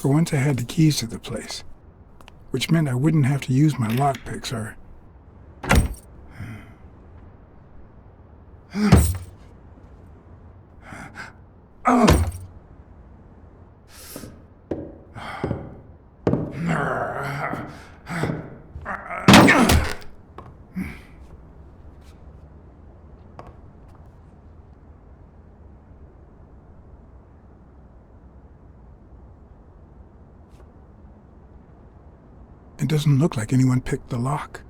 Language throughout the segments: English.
For once I had the keys to the place, which meant I wouldn't have to use my lockpicks or... Oh! It doesn't look like anyone picked the lock.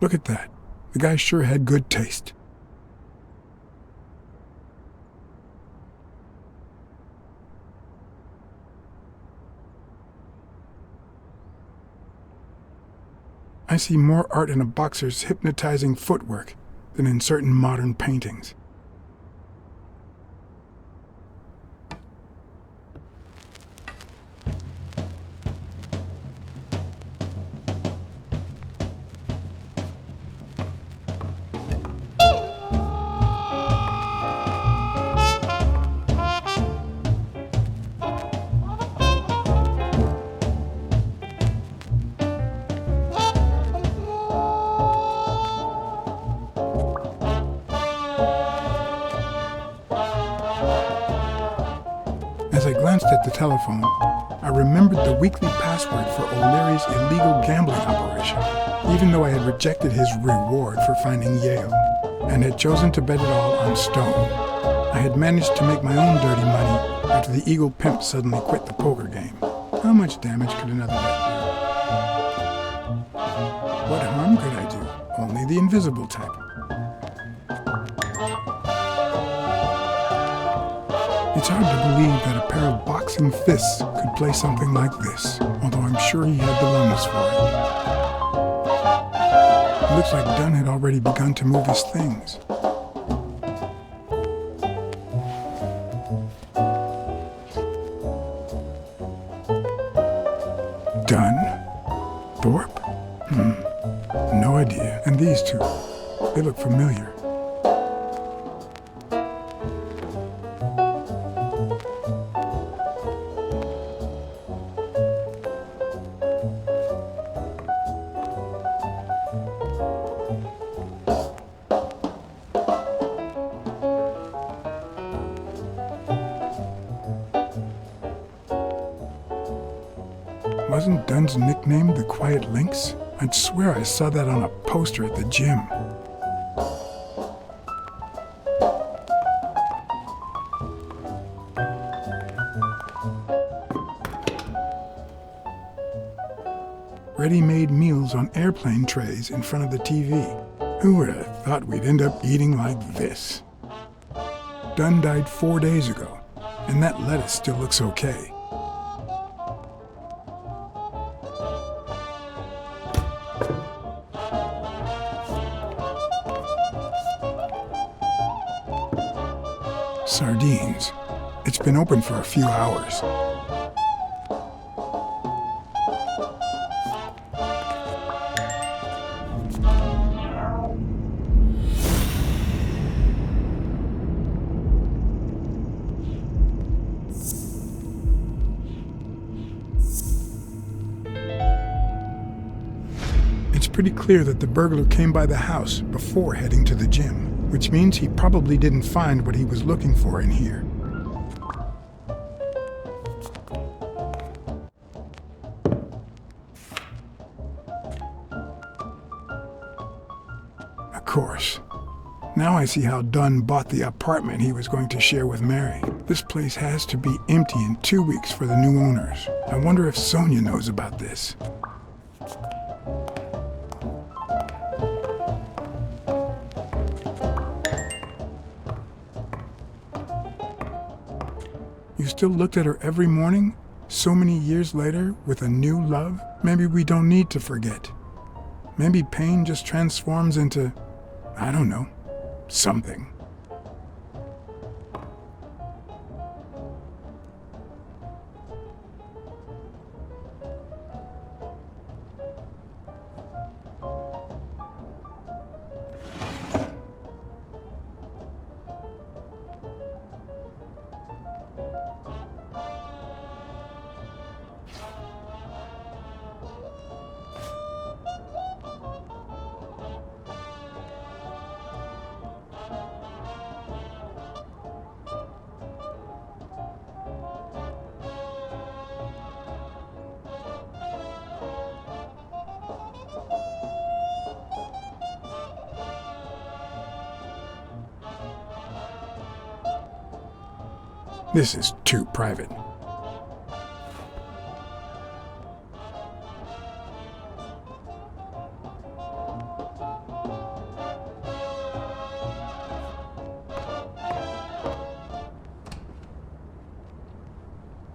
Look at that. The guy sure had good taste. I see more art in a boxer's hypnotizing footwork than in certain modern paintings. As I glanced at the telephone, I remembered the weekly password for O'Leary's illegal gambling operation, even though I had rejected his reward for finding Yale and had chosen to bet it all on Stone. I had managed to make my own dirty money after the Eagle pimp suddenly quit the poker game. How much damage could another bet do? What harm could I do? Only the invisible type. It's hard to believe that a pair of boxing fists could play something like this, although I'm sure he had the lungs for it. It looks like Dunn had already begun to move his things. Dunn? Thorpe? No idea. And these two, they look familiar. Wasn't Dunn's nickname the Quiet Lynx? I'd swear I saw that on a poster at the gym. Ready-made meals on airplane trays in front of the TV. Who would have thought we'd end up eating like this? Dunn died 4 days ago, and that lettuce still looks okay. Sardines. It's been open for a few hours. It's pretty clear that the burglar came by the house before heading to the gym, which means he probably didn't find what he was looking for in here. Of course. Now I see how Dunn bought the apartment he was going to share with Mary. This place has to be empty in 2 weeks for the new owners. I wonder if Sonia knows about this. You still looked at her every morning, so many years later, with a new love? Maybe we don't need to forget. Maybe pain just transforms into, I don't know, something. This is too private.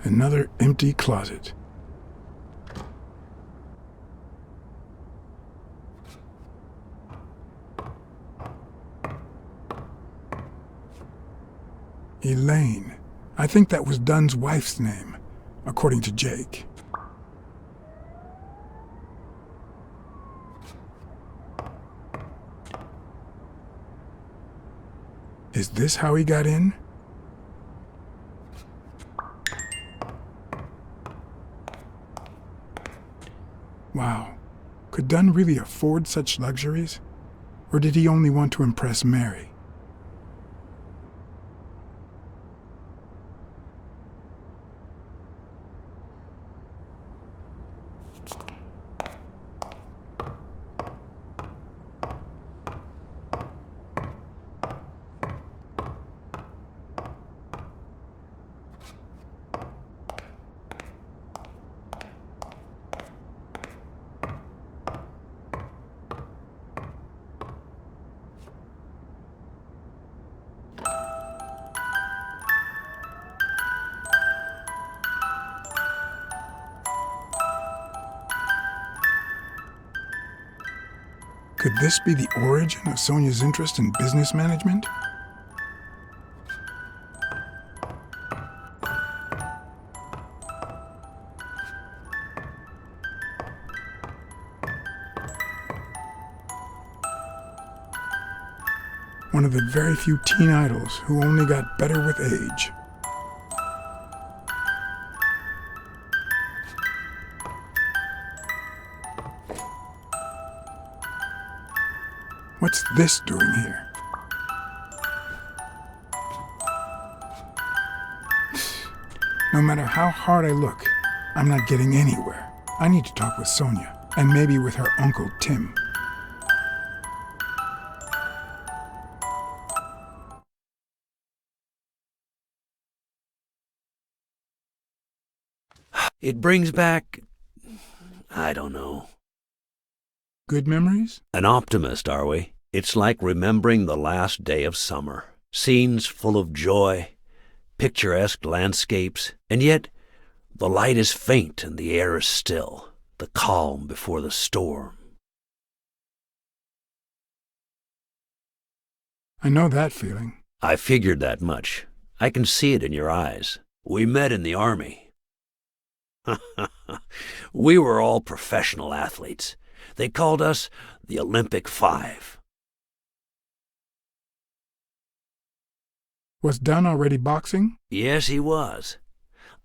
Another empty closet. Elaine. I think that was Dunn's wife's name, according to Jake. Is this how he got in? Wow. Could Dunn really afford such luxuries? Or did he only want to impress Mary? Could this be the origin of Sonia's interest in business management? One of the very few teen idols who only got better with age. What's this doing here? No matter how hard I look, I'm not getting anywhere. I need to talk with Sonia, and maybe with her uncle Tim. It brings back, I don't know. Good memories? An optimist, are we? It's like remembering the last day of summer. Scenes full of joy, picturesque landscapes, and yet the light is faint and the air is still, the calm before the storm. I know that feeling. I figured that much. I can see it in your eyes. We met in the Army. We were all professional athletes. They called us the Olympic Five. Was Dunn already boxing? Yes, he was.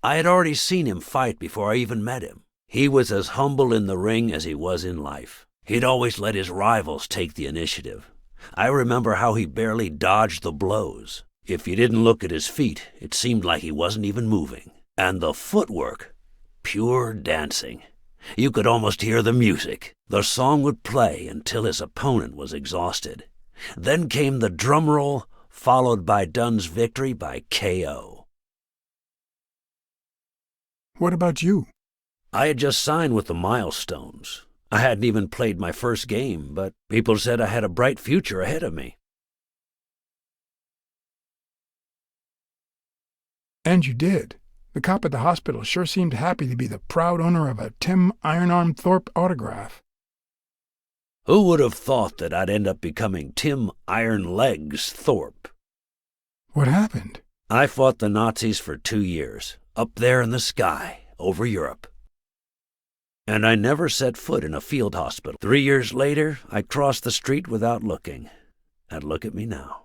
I had already seen him fight before I even met him. He was as humble in the ring as he was in life. He'd always let his rivals take the initiative. I remember how he barely dodged the blows. If you didn't look at his feet, it seemed like he wasn't even moving. And the footwork, pure dancing. You could almost hear the music. The song would play until his opponent was exhausted. Then came the drum roll, followed by Dunn's victory by KO. What about you? I had just signed with the Milestones. I hadn't even played my first game, but people said I had a bright future ahead of me. And you did. The cop at the hospital sure seemed happy to be the proud owner of a Tim Ironarm Thorpe autograph. Who would have thought that I'd end up becoming Tim Iron Legs Thorpe? What happened? I fought the Nazis for 2 years, up there in the sky, over Europe. And I never set foot in a field hospital. 3 years later, I crossed the street without looking. And look at me now.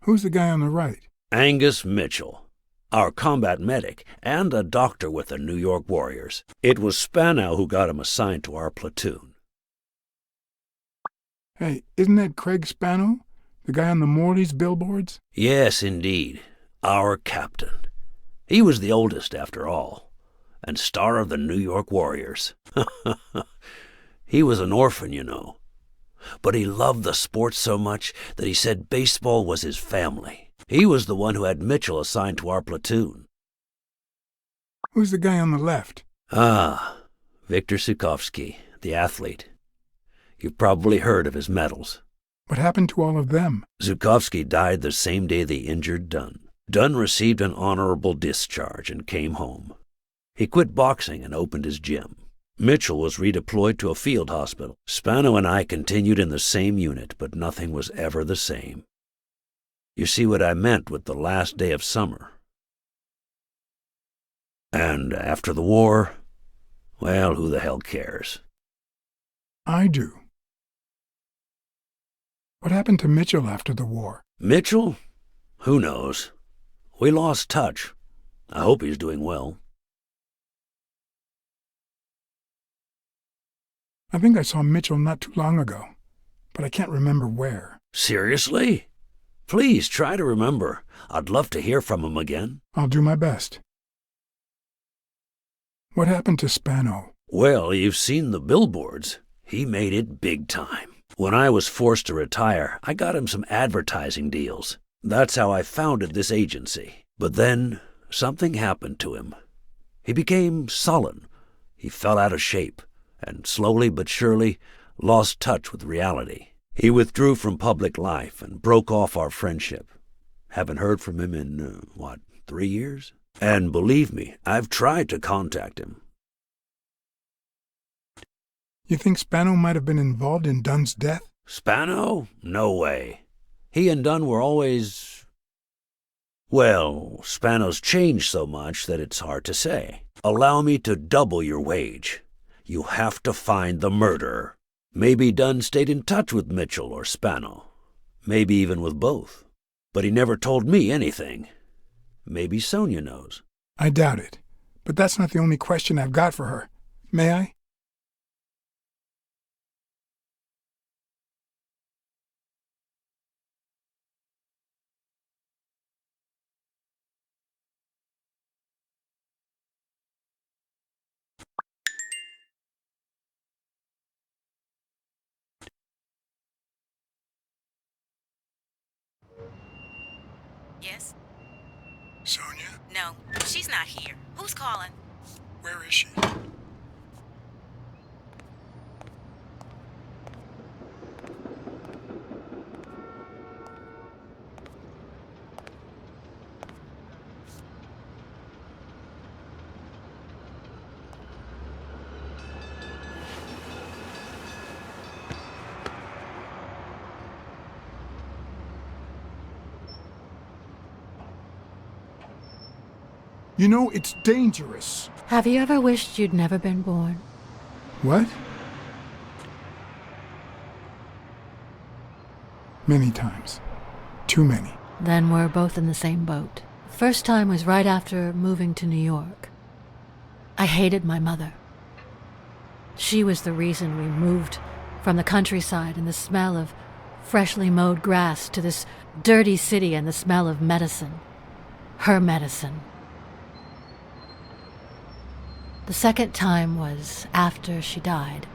Who's the guy on the right? Angus Mitchell, our combat medic, and a doctor with the New York Warriors. It was Spanow who got him assigned to our platoon. Hey, isn't that Craig Spanow? The guy on the Morley's billboards? Yes, indeed. Our captain. He was the oldest, after all, and star of the New York Warriors. He was an orphan, you know. but he loved the sport so much that he said baseball was his family. He was the one who had Mitchell assigned to our platoon. Who's the guy on the left? Ah, Viktor Sukovsky, the athlete. You've probably heard of his medals. What happened to all of them? Zukovsky died the same day they injured Dunn. Dunn received an honorable discharge and came home. He quit boxing and opened his gym. Mitchell was redeployed to a field hospital. Spano and I continued in the same unit, but nothing was ever the same. You see what I meant with the last day of summer. And after the war, well, who the hell cares? I do. What happened to Mitchell after the war? Mitchell? Who knows? We lost touch. I hope he's doing well. I think I saw Mitchell not too long ago, but I can't remember where. Seriously? Please try to remember. I'd love to hear from him again. I'll do my best. What happened to Spano? Well, you've seen the billboards. He made it big time. When I was forced to retire, I got him some advertising deals. That's how I founded this agency. But then, something happened to him. He became sullen. He fell out of shape, and slowly but surely lost touch with reality. He withdrew from public life and broke off our friendship. Haven't heard from him in, 3 years? And believe me, I've tried to contact him. You think Spano might have been involved in Dunn's death? Spano? No way. He and Dunn were always... Well, Spano's changed so much that it's hard to say. Allow me to double your wage. You have to find the murderer. Maybe Dunn stayed in touch with Mitchell or Spano. Maybe even with both. But he never told me anything. Maybe Sonia knows. I doubt it. But that's not the only question I've got for her. May I? Yes? Sonia? No, she's not here. Who's calling? Where is she? You know, it's dangerous. Have you ever wished you'd never been born? What? Many times. Too many. Then we're both in the same boat. First time was right after moving to New York. I hated my mother. She was the reason we moved from the countryside and the smell of freshly mowed grass to this dirty city and the smell of medicine. Her medicine. The second time was after she died.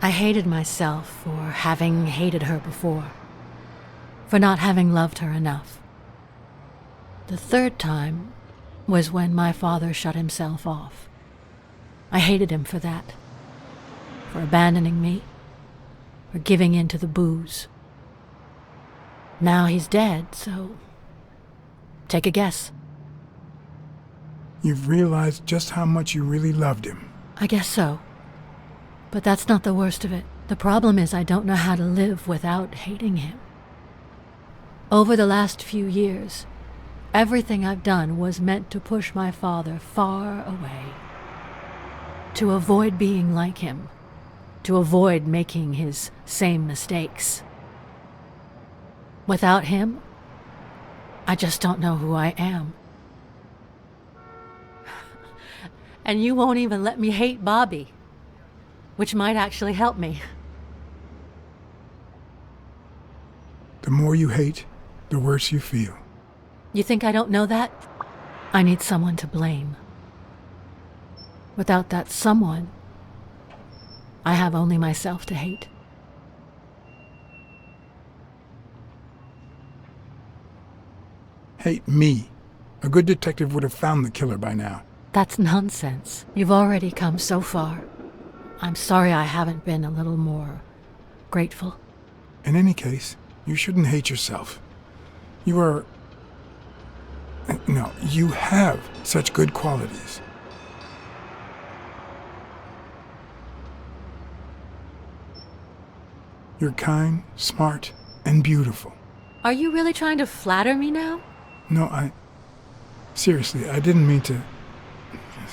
I hated myself for having hated her before, for not having loved her enough. The third time was when my father shut himself off. I hated him for that, for abandoning me, for giving in to the booze. Now he's dead, so take a guess. You've realized just how much you really loved him. I guess so. But that's not the worst of it. The problem is I don't know how to live without hating him. Over the last few years, everything I've done was meant to push my father far away. To avoid being like him. To avoid making his same mistakes. Without him, I just don't know who I am. And you won't even let me hate Bobby, which might actually help me. The more you hate, the worse you feel. You think I don't know that? I need someone to blame. Without that someone, I have only myself to hate. Hate me. A good detective would have found the killer by now. That's nonsense. You've already come so far. I'm sorry I haven't been a little more grateful. In any case, you shouldn't hate yourself. You are... No, you have such good qualities. You're kind, smart, and beautiful. Are you really trying to flatter me now? No, Seriously, I didn't mean to...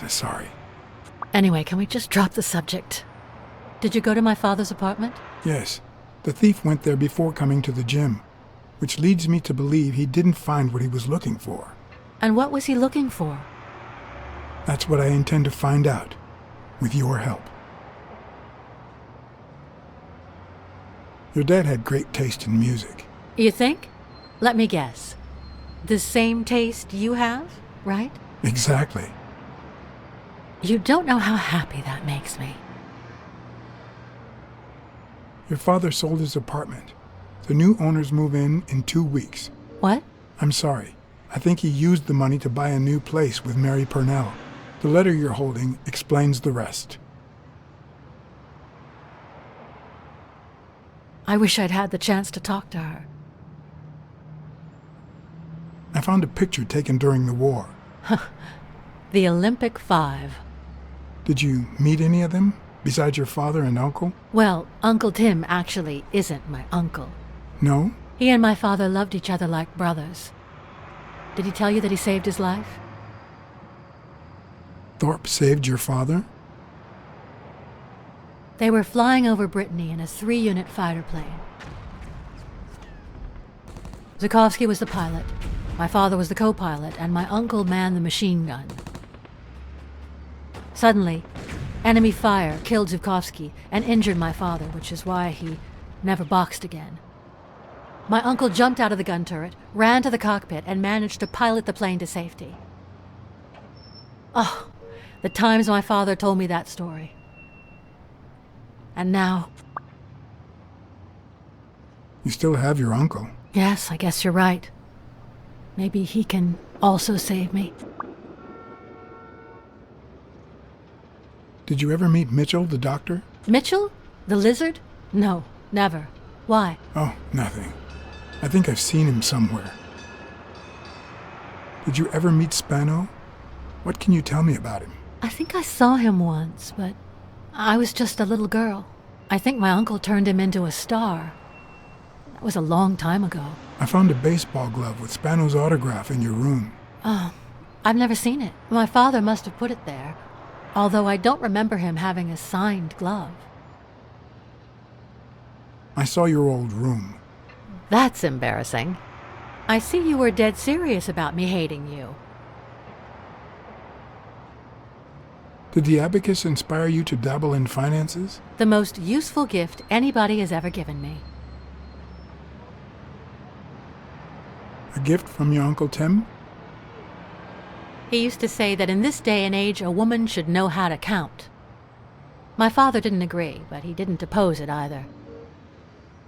Sorry. Anyway, can we just drop the subject? Did you go to my father's apartment? Yes, the thief went there before coming to the gym, which leads me to believe he didn't find what he was looking for. And what was he looking for? That's what I intend to find out, with your help. Your dad had great taste in music. You think? Let me guess. The same taste you have, right? Exactly. You don't know how happy that makes me. Your father sold his apartment. The new owners move in 2 weeks. What? I'm sorry. I think he used the money to buy a new place with Mary Purnell. The letter you're holding explains the rest. I wish I'd had the chance to talk to her. I found a picture taken during the war. The Olympic 5. Did you meet any of them, besides your father and uncle? Well, Uncle Tim actually isn't my uncle. No? He and my father loved each other like brothers. Did he tell you that he saved his life? Thorpe saved your father? They were flying over Brittany in a 3-unit fighter plane. Zukovsky was the pilot, my father was the co-pilot, and my uncle manned the machine gun. Suddenly, enemy fire killed Zukovsky and injured my father, which is why he never boxed again. My uncle jumped out of the gun turret, ran to the cockpit, and managed to pilot the plane to safety. Oh, the times my father told me that story. And now... You still have your uncle. Yes, I guess you're right. Maybe he can also save me. Did you ever meet Mitchell, the doctor? Mitchell? The lizard? No, never. Why? Oh, nothing. I think I've seen him somewhere. Did you ever meet Spano? What can you tell me about him? I think I saw him once, but I was just a little girl. I think my uncle turned him into a star. That was a long time ago. I found a baseball glove with Spano's autograph in your room. Oh, I've never seen it. My father must have put it there, although I don't remember him having a signed glove. I saw your old room. That's embarrassing. I see you were dead serious about me hating you. Did the abacus inspire you to dabble in finances? The most useful gift anybody has ever given me. A gift from your Uncle Tim? He used to say that in this day and age, a woman should know how to count. My father didn't agree, but he didn't oppose it either.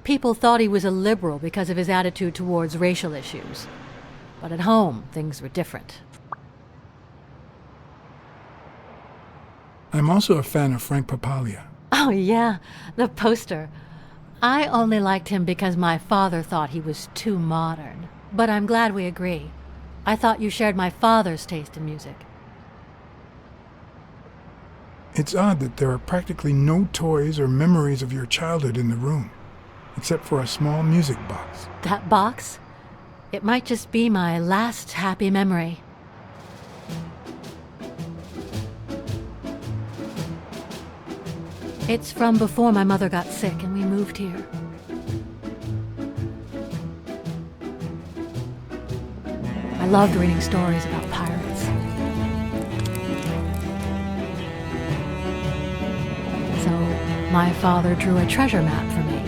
People thought he was a liberal because of his attitude towards racial issues. But at home, things were different. I'm also a fan of Frank Papalia. Oh yeah, the poster. I only liked him because my father thought he was too modern. But I'm glad we agree. I thought you shared my father's taste in music. It's odd that there are practically no toys or memories of your childhood in the room, except for a small music box. That box? It might just be my last happy memory. It's from before my mother got sick and we moved here. I loved reading stories about pirates. So my father drew a treasure map for me.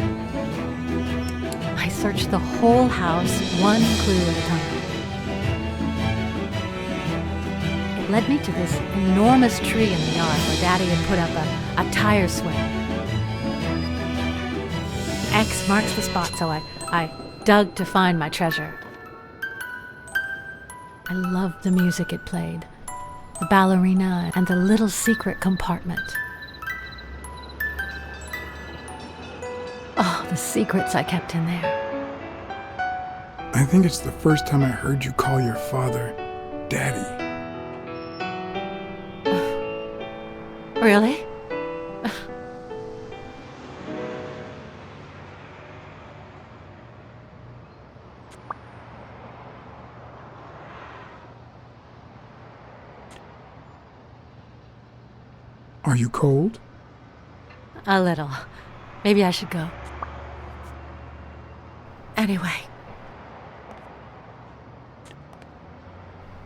I searched the whole house, one clue at a time. It led me to this enormous tree in the yard where Daddy had put up a tire swing. X marks the spot, so I dug to find my treasure. I loved the music it played, the ballerina, and the little secret compartment. Oh, the secrets I kept in there. I think it's the first time I heard you call your father Daddy. Really? Are you cold? A little. Maybe I should go. Anyway.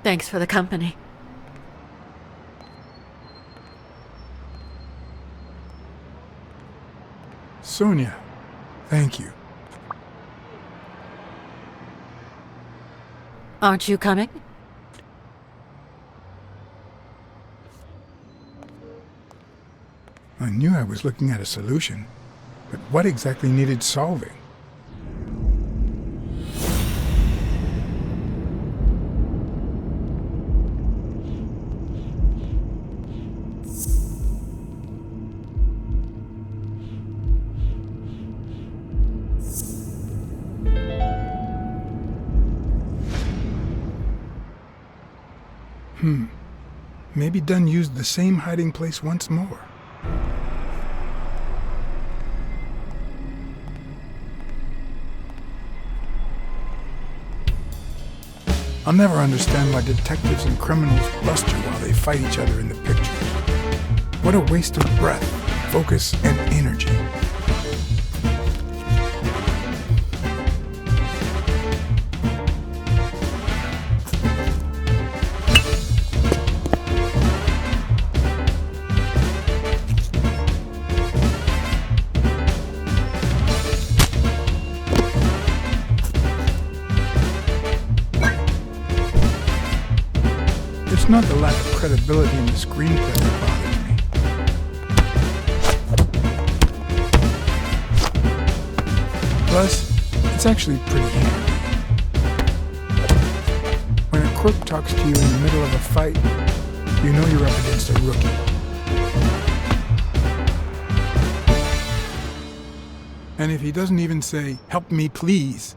Thanks for the company. Sonia, thank you. Aren't you coming? I knew I was looking at a solution, but what exactly needed solving? Maybe Dunn used the same hiding place once more. I'll never understand why detectives and criminals bluster while they fight each other in the pictures. What a waste of breath, focus, and energy. It's not the lack of credibility in the screenplay that bothers me. Plus, it's actually pretty handy. When a crook talks to you in the middle of a fight, you know you're up against a rookie. And if he doesn't even say, "Help me, please,"